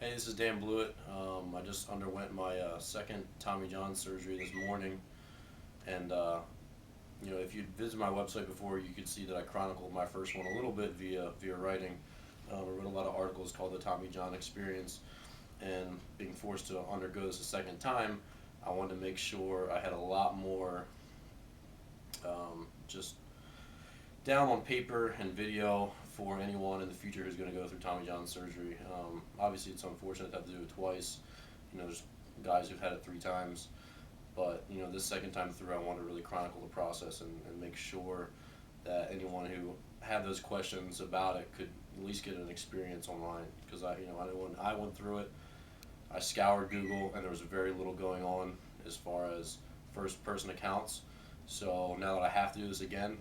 Hey, this is Dan Blewett. I just underwent my second Tommy John surgery this morning, and if you'd visited my website before, you could see that I chronicled my first one a little bit via writing. I wrote a lot of articles called the Tommy John Experience, and being forced to undergo this a second time, I wanted to make sure I had a lot more just down on paper and video for anyone in the future who's going to go through Tommy John surgery. Obviously, it's unfortunate to have to do it twice. There's guys who've had it 3 times, but this second time through, I want to really chronicle the process and make sure that anyone who had those questions about it could at least get an experience online. Because when I went through it, I scoured Google, and there was very little going on as far as first-person accounts. So now that I have to do this again,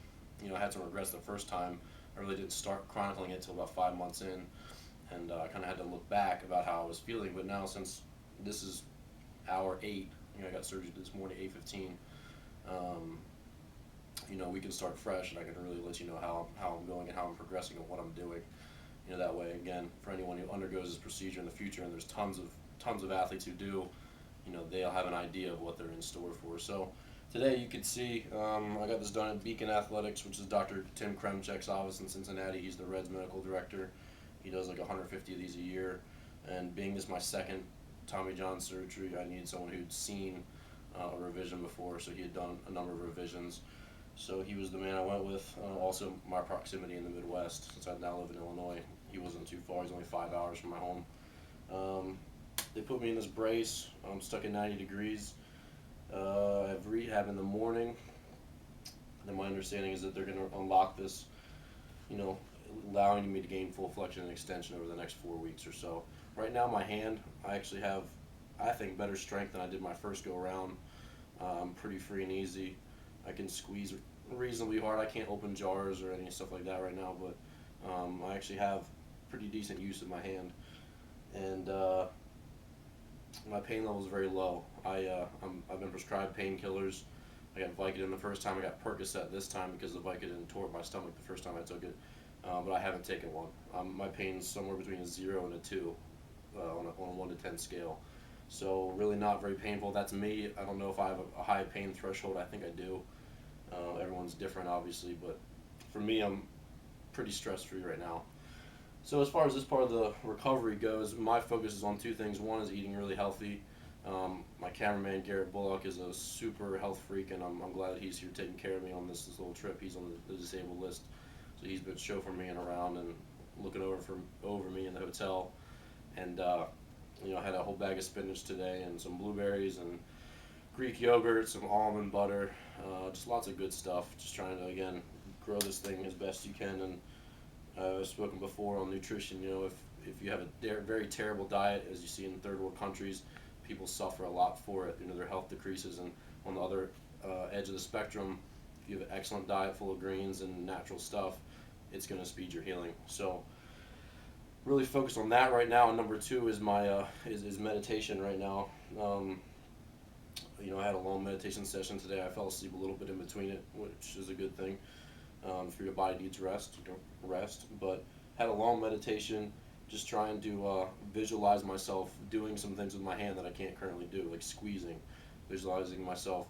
I had some regrets the first time. I really didn't start chronicling it until about 5 months in, and I kind of had to look back about how I was feeling. But now, since this is hour 8, I got surgery this morning, 8:15. Um, we can start fresh, and I can really let you know how I'm going and how I'm progressing and what I'm doing. That way, again, for anyone who undergoes this procedure in the future, and there's tons of athletes who do, they'll have an idea of what they're in store for. So today you can see I got this done at Beacon Athletics, which is Dr. Tim Kremchek's office in Cincinnati. He's the Reds medical director. He does like 150 of these a year. And being this my second Tommy John surgery, I needed someone who'd seen a revision before, so he had done a number of revisions. So he was the man I went with. Also, my proximity in the Midwest, since I now live in Illinois, he wasn't too far. He's only 5 hours from my home. They put me in this brace. I'm stuck at 90 degrees. I have rehab in the morning. Then my understanding is that they're going to unlock this, allowing me to gain full flexion and extension over the next 4 weeks or so. Right now, my hand, I actually have, I think, better strength than I did my first go around. I'm pretty free and easy. I can squeeze reasonably hard. I can't open jars or any stuff like that right now, but I actually have pretty decent use of my hand. And my pain level is very low. I've been prescribed painkillers. I got Vicodin the first time. I got Percocet this time because the Vicodin tore up my stomach the first time I took it. But I haven't taken one. My pain's somewhere between a 0 and a 2 on a 1 to 10 scale. So really not very painful. That's me. I don't know if I have a high pain threshold. I think I do. Everyone's different, obviously, but for me, I'm pretty stress-free right now. So as far as this part of the recovery goes, my focus is on 2 things. One is eating really healthy. My cameraman, Garrett Bullock, is a super health freak, and I'm glad that he's here taking care of me on this little trip. He's on the disabled list, so he's been chauffeuring me around and looking over me in the hotel. And I had a whole bag of spinach today and some blueberries and Greek yogurt, some almond butter, just lots of good stuff. Just trying to, again, grow this thing as best you can. And I've spoken before on nutrition. If you have a very terrible diet, as you see in third world countries, people suffer a lot for it. Their health decreases. And on the other edge of the spectrum, if you have an excellent diet full of greens and natural stuff, it's going to speed your healing. So really focused on that right now. And number 2 is my is meditation right now. I had a long meditation session today. I fell asleep a little bit in between it, which is a good thing. For your body needs rest, rest. But had a long meditation, just trying to visualize myself doing some things with my hand that I can't currently do, like squeezing, visualizing myself,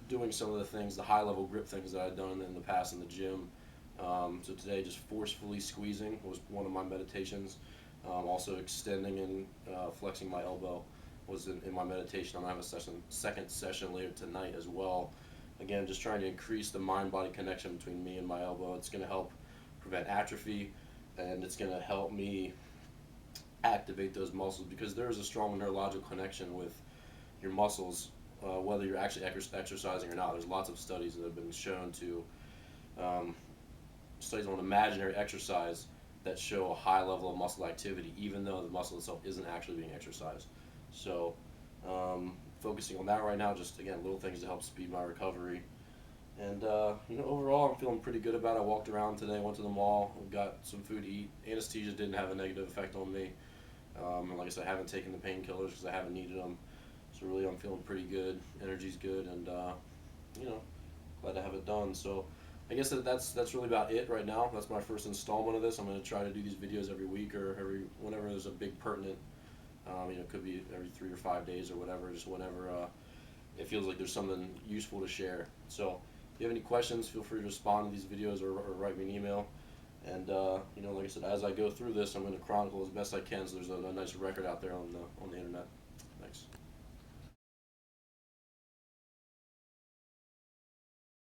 doing some of the things, the high-level grip things that I've done in the past in the gym. So today, just forcefully squeezing was one of my meditations. Also extending and flexing my elbow was in my meditation. I'm going to have a second session later tonight as well. Again, just trying to increase the mind-body connection between me and my elbow. It's going to help prevent atrophy, and it's going to help me activate those muscles, because there is a strong neurological connection with your muscles, whether you're actually exercising or not. There's lots of studies that have been shown to studies on imaginary exercise that show a high level of muscle activity, even though the muscle itself isn't actually being exercised. So focusing on that right now, just again, little things to help speed my recovery. And overall, I'm feeling pretty good about it. I walked around today, went to the mall, got some food to eat. Anesthesia didn't have a negative effect on me. And like I said, I haven't taken the painkillers because I haven't needed them. So really, I'm feeling pretty good. Energy's good, and glad to have it done. So I guess that's really about it right now. That's my first installment of this. I'm going to try to do these videos every week or whenever there's a big pertinent. It could be every 3 or 5 days or whatever. Just whenever it feels like there's something useful to share. So if you have any questions, feel free to respond to these videos or write me an email. And like I said, as I go through this, I'm going to chronicle as best I can, so there's a nice record out there on the internet. Thanks.